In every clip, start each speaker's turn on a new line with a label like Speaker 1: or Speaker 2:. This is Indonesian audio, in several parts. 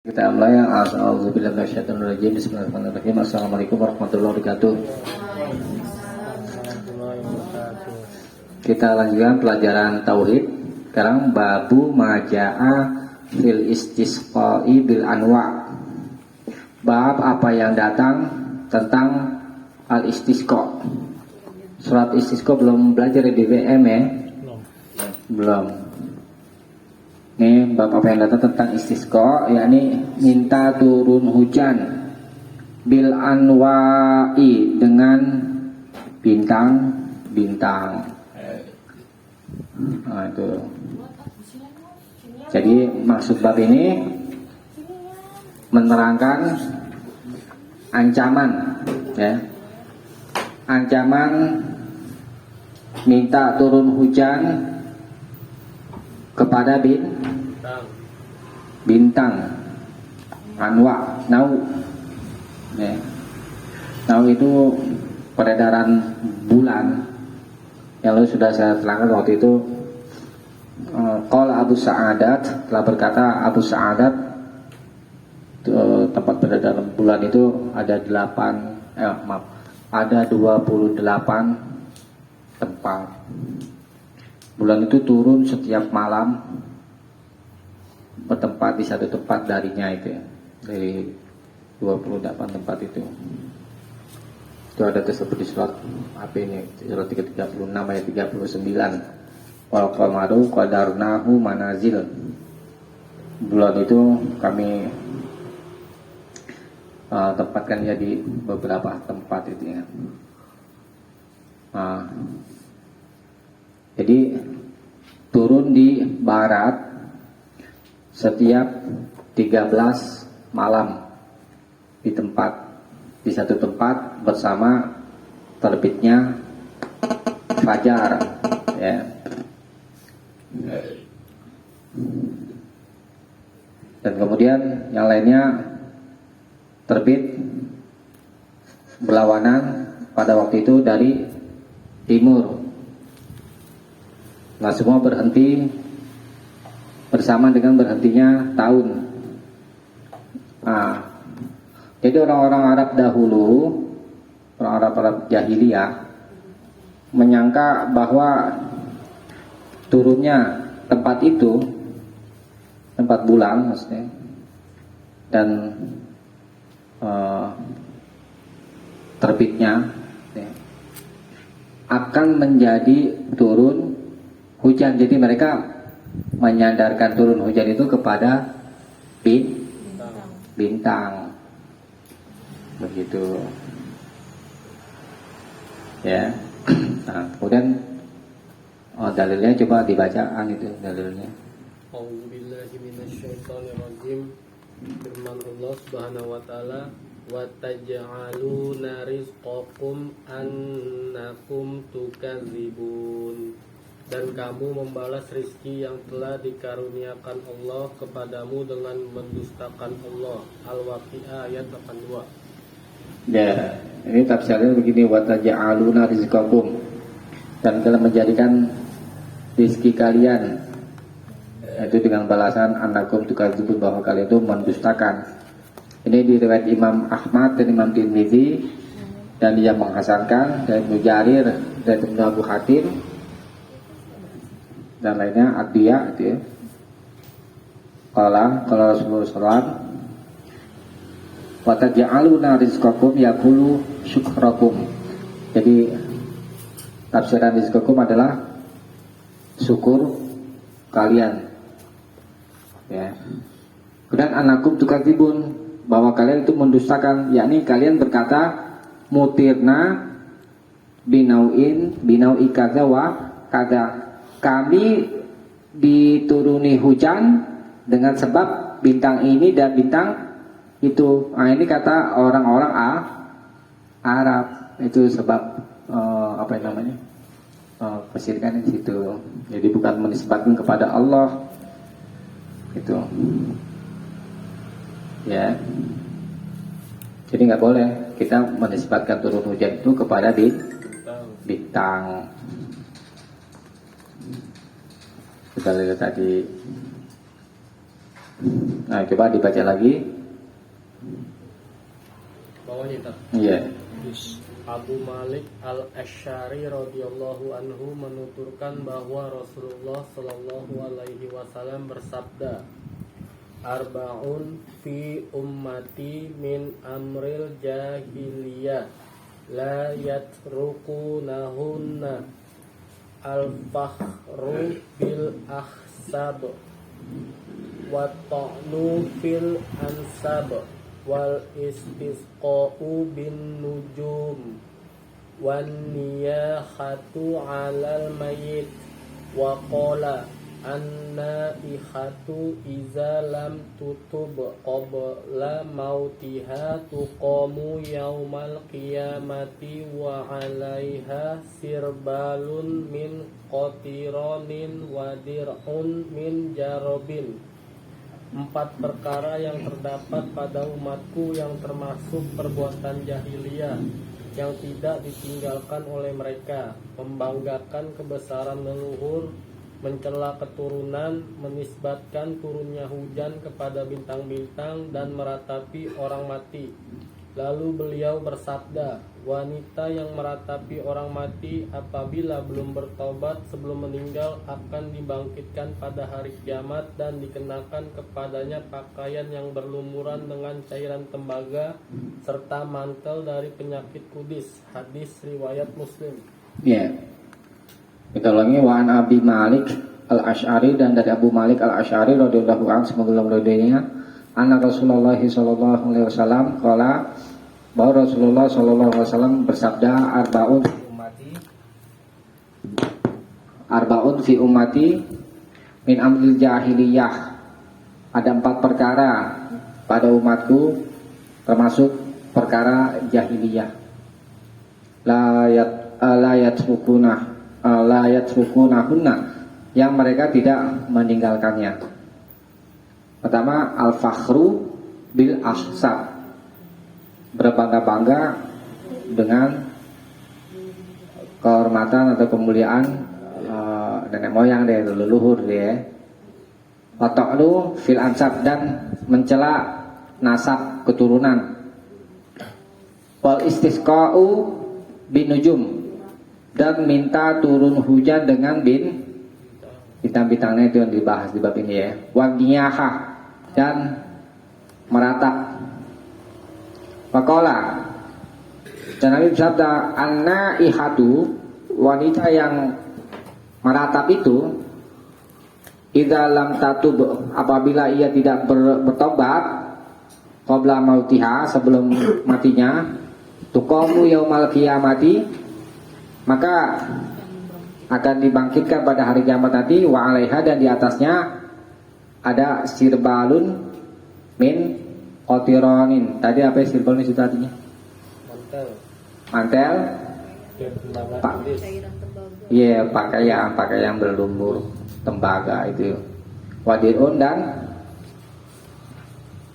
Speaker 1: Kita mulai. A'udzubillahi Bismillahirrahmanirrahim. Assalamualaikum warahmatullahi wabarakatuh. Kita lanjutkan pelajaran tauhid. Sekarang babu maja'a fil istisqa'i bil anwa. Bab apa yang datang tentang al istisqa. Surat istisqa belum belajar di BM ya? Belum. Ini bab apa yang datang tentang istisqa, yakni minta turun hujan bil anwa'i dengan bintang-bintang. Nah, itu. Jadi maksud bab ini menerangkan ancaman, ya. Ancaman minta turun hujan kepada bintang anwa, nau, ya. Nau itu peredaran bulan yang lalu sudah saya terangkan waktu itu. Qala Abu Sa'adat, telah berkata Abu Sa'adat, tempat peredaran bulan itu ada 28 tempat. Bulan itu turun setiap malam, bertempat di satu tempat darinya itu ya. Dari 28 tempat itu ada tersebut di surat apa ini, surat 336 ayat 39. Wal qamaru qadarnahu manazil. Bulan itu kami tempatkan dia di beberapa tempat itu ya. Jadi turun di barat setiap 13 malam di satu tempat bersama terbitnya fajar, ya. Dan kemudian yang lainnya terbit berlawanan pada waktu itu dari timur. Nah, semua berhenti bersama dengan berhentinya tahun. Nah, jadi orang-orang Arab dahulu, orang Arab jahiliyah, menyangka bahwa turunnya tempat itu, tempat bulan maksudnya, dan terbitnya ya, akan menjadi turun hujan. Jadi mereka menyandarkan turun hujan itu kepada bintang. Begitu. Ya. Nah, kemudian dalilnya coba dibacaan itu dalilnya.
Speaker 2: A'udzubillahi minasyaitonirrajim. Firman Allah Subhanahu wa taala, wa taj'aluna rizqakum annakum tukadzibun. Dan kamu membalas rizki yang telah dikaruniakan Allah kepadamu dengan mendustakan Allah. Al-Waqiah ayat 82.
Speaker 1: Ya, ini tafsirnya begini, wa taj'aluna rizqakum, dan kalian menjadikan rizki kalian itu dengan balasan annakum tukadzibun, bahwa kalian itu mendustakan. Ini diriwayat Imam Ahmad dan Imam Tirmidzi, dan dia menghasankan dari Ibnu Jarir dan Ibnu Abu Hatim dan lainnya Adiyah itu ya. Kalau Rasulullah SAW, wa taj'aluna rizqakum yaqulu syukrakum. Jadi tafsiran rizqakum adalah syukur kalian, ya. Kemudian anakum tukadzibun, bahwa kalian itu mendustakan, yakni kalian berkata mutirna binau'i kadza wa kadza, kami dituruni hujan dengan sebab bintang ini dan bintang itu. Nah, ini kata orang-orang Arab, itu sebab apa yang namanya, kesyirikan di situ. Jadi bukan menisbatkan kepada Allah itu, ya. Jadi nggak boleh kita menisbatkan turun hujan itu kepada bintang. Kita lihat tadi Nah, coba dibaca lagi.
Speaker 2: Bawahnya tak.
Speaker 1: Iya.
Speaker 2: Abu Malik Al-Asy'ari radhiyallahu anhu menuturkan bahwa Rasulullah Shallallahu alaihi wasallam bersabda, Arba'un fi ummati min amril jahiliyah la yatrukunahunna al-fakhru bil ahsab wa ta'nu fil ansab wal istisqa'u bin nujum wan niyahatu 'alal mayyit wa qala an-naihatu iza lam tutub qabla mautiha tuqamu yaumal qiyamati wa 'alaiha sirbalun min qatiranin wa dir'un min jarabin. 4 perkara yang terdapat pada umatku yang termasuk perbuatan jahiliyah yang tidak ditinggalkan oleh mereka, membanggakan kebesaran leluhur, mencela keturunan, menisbatkan turunnya hujan kepada bintang-bintang, dan meratapi orang mati. Lalu beliau bersabda, wanita yang meratapi orang mati apabila belum bertobat sebelum meninggal akan dibangkitkan pada hari kiamat dan dikenakan kepadanya pakaian yang berlumuran dengan cairan tembaga serta mantel dari penyakit kudis. Hadis riwayat Muslim.
Speaker 1: Iya. Kita ulangi, wa an Abi Malik Al-Asy'ari, dan dari Abu Malik Al-Asy'ari radhiyallahu anhu, semoga Allah meridainya, anna Rasulullah sallallahu alaihi wasallam qala, bahwa Rasulullah sallallahu alaihi wasallam bersabda, arba'un fi ummati min amril jahiliyah, ada 4 perkara pada umatku termasuk perkara jahiliyah, la yatrukunahunna, yang mereka tidak meninggalkannya. Pertama, al-fakhru bil ahsab, berbangga-bangga dengan kehormatan atau kemuliaan nenek moyang dia, leluhur dia. Wa ta'lu fil ansab, dan mencela nasab keturunan. Wal istisqa'u bin nujum, dan minta turun hujan dengan bintang-bintangnya, itu yang dibahas di bab ini ya. Wan niyahah, dan meratap. Faqala, dan Nabi bersabda, an-naihatu, wanita yang meratap itu, idza lam tatub, apabila ia tidak bertobat, qabla mautiha, sebelum matinya, tuqamu yaumal qiyamati, maka akan dibangkitkan pada hari kiamat nanti, wa 'alaiha, dan di atasnya ada sirbalun min qatiranin. Tadi apa sirbalun itu tadinya? Mantel. Iya, pakaian berlumur tembaga itu. Wadirun, dan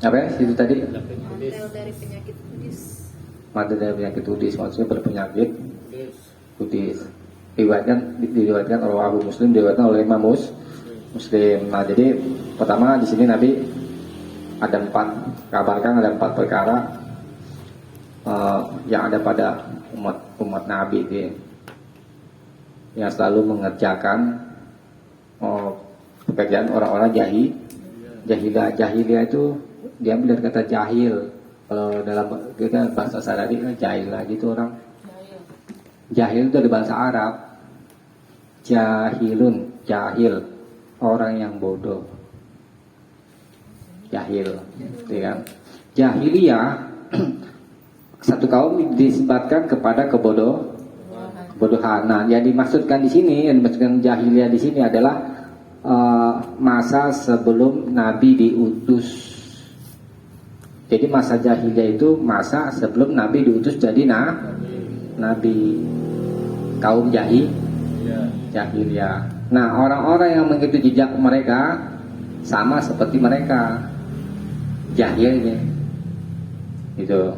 Speaker 1: apa ya situ tadi?
Speaker 3: Mantel dari penyakit kudis.
Speaker 1: Mantel dari penyakit kudis, maksudnya berpenyakit kudis. Diriwayatkan oleh Abu Muslim, diriwayatkan oleh Imam Muslim. Nah, jadi pertama di sini Nabi ada 4, kabarkan ada 4 perkara yang ada pada umat Nabi ini, yang selalu mengerjakan pekerjaan orang-orang jahiliyah itu diambil dari kata jahil. Kalau dalam kita bahasa Sarabi kan jahil lah gitu orang. Jahil itu dari bahasa Arab. Jahilun, jahil, orang yang bodoh. Jahil, gitu kan? Jahiliyah satu kaum disebutkan kepada kebodohan. Nah, yang dimaksudkan di sini, yang dimaksudkan jahiliyah di sini adalah masa sebelum Nabi diutus. Jadi masa jahiliyah itu masa sebelum Nabi diutus jadi Nabi. Kaum jahiliyah. Nah, orang-orang yang mengikuti jejak mereka sama seperti mereka, jahilnya. Itu.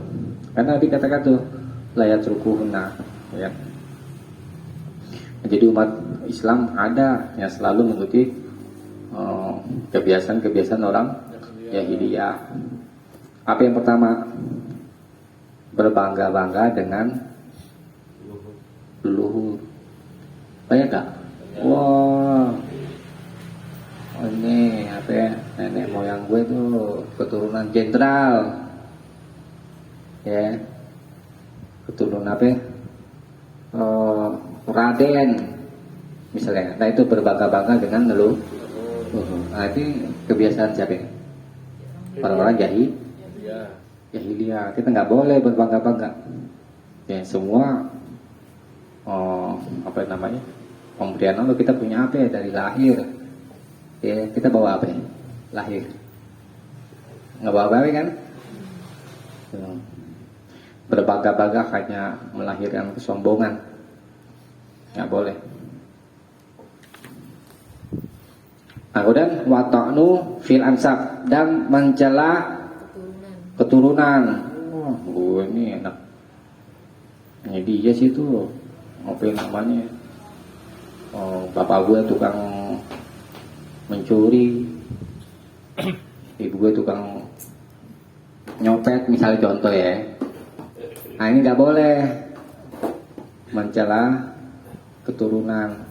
Speaker 1: Karena dikatakan tuh layat rukuhuna, ya. Jadi umat Islam ada yang selalu mengikuti kebiasaan-kebiasaan orang jahiliyah. Apa yang pertama? Berbangga-bangga dengan leluhur. Banyak gak? Wah, ini apa ya? Nenek moyang gue tuh keturunan jenderal, ya. Keturunan apa? Ya? Raden, misalnya. Nah itu berbangga-bangga dengan leluhur. Nah itu kebiasaan siapa? Orang-orang jahiliyah. Kita nggak boleh berbangga-bangga. Ya semua apa namanya, pemberian Allah. Kita punya apa ya dari lahir. Ya kita bawa apa ya? Lahir. Nggak bawa apa kan? Berbangga-bangga hanya melahirkan kesombongan. Nggak boleh. Nah, kemudian wata'nu fil ansab, dan mencela keturunan. Oh, ini enak. Ini dia sih tuh. Apa namanya? Bapak gue tukang mencuri. Ibu gue tukang nyopet, misalnya contoh ya. Nah, ini nggak boleh mencela keturunan.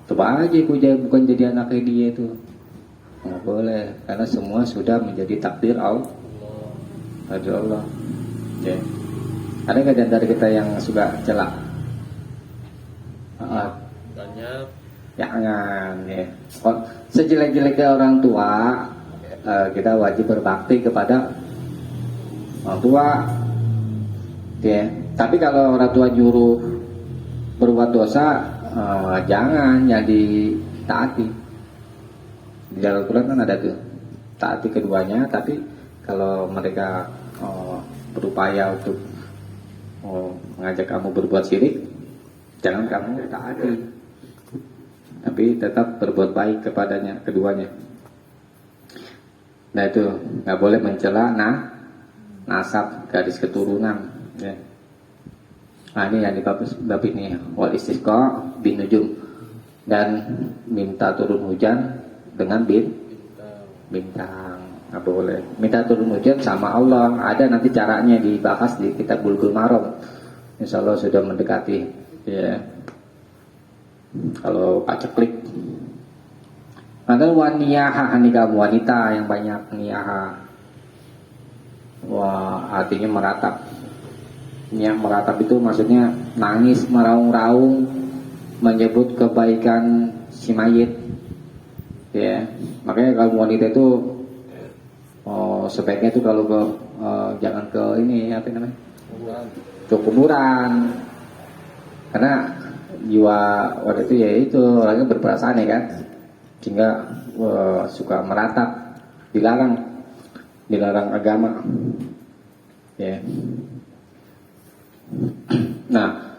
Speaker 1: Coba aja bukan jadi anaknya dia itu. Nggak boleh, karena semua sudah menjadi takdir Allah. Ya. Ada nggak dari kita yang suka celak?
Speaker 2: Banyak.
Speaker 1: Jangan ya. Sejelek-jeleknya orang tua, kita wajib berbakti kepada orang tua. Ya. Tapi kalau orang tua nyuruh berbuat dosa, jangan jadi taati. Di dalam Al-Quran kan ada tuh taati keduanya, tapi kalau mereka berupaya untuk mengajak kamu berbuat syirik, jangan kamu taati, tapi tetap berbuat baik kepadanya, keduanya. Nah itu nggak boleh mencela nasab, garis keturunan ya. Nah ini yang di bab ini, wal istisqa bin nujum, dan minta turun hujan dengan bintang. Nggak boleh minta turun hujan sama Allah. Ada nanti caranya dibahas di kitab Bulughul Maram. Insya Allah sudah mendekati ya. Kalau paceklik. Ada waniyaha, nikah wanita yang banyak niyaha. Wah, artinya meratap. Yang meratap itu maksudnya nangis, meraung-raung, menyebut kebaikan si mayit. Ya, makanya kalau wanita itu sebaiknya itu kalau ke jangan ke ini apa namanya? Ke kuburan. Karena jiwa wanita itu ya itu orangnya berperasaan ya kan, sehingga suka meratap, dilarang agama. Ya. Nah,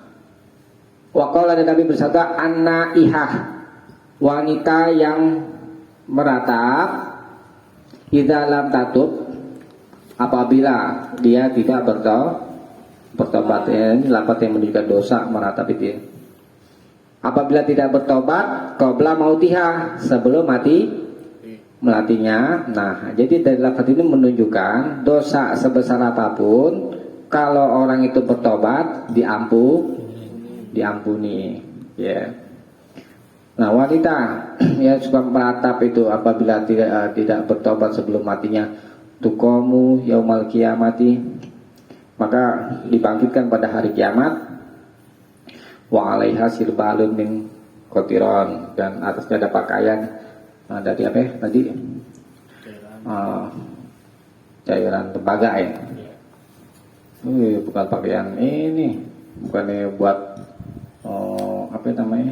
Speaker 1: waqala dan Nabi bersabda, an-naihah, wanita yang meratap, idza lam tatub, apabila dia tidak bertobat. Ini lapat yang menunjukkan dosa meratap itu ya. Apabila tidak bertobat qabla mautiha, sebelum melatinya. Nah, jadi dari lapat ini menunjukkan dosa sebesar apapun, kalau orang itu bertobat diampuni ya. Nah, wanita yang suka meratap itu apabila tidak bertobat sebelum matinya, tuqamu yaumal qiyamati, maka dibangkitkan pada hari kiamat, wa 'alaiha sirbalun min qatiran, dan atasnya ada pakaian dari apa ya tadi? Cairan tembaga ya. Bukan pakaian ini, bukannya buat apa namanya?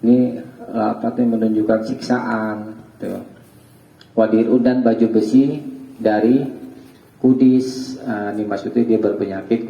Speaker 1: Ini apa yang menunjukkan siksaan. Tuh. Wadirun, dan baju besi dari kudis. Ini maksudnya dia berpenyakit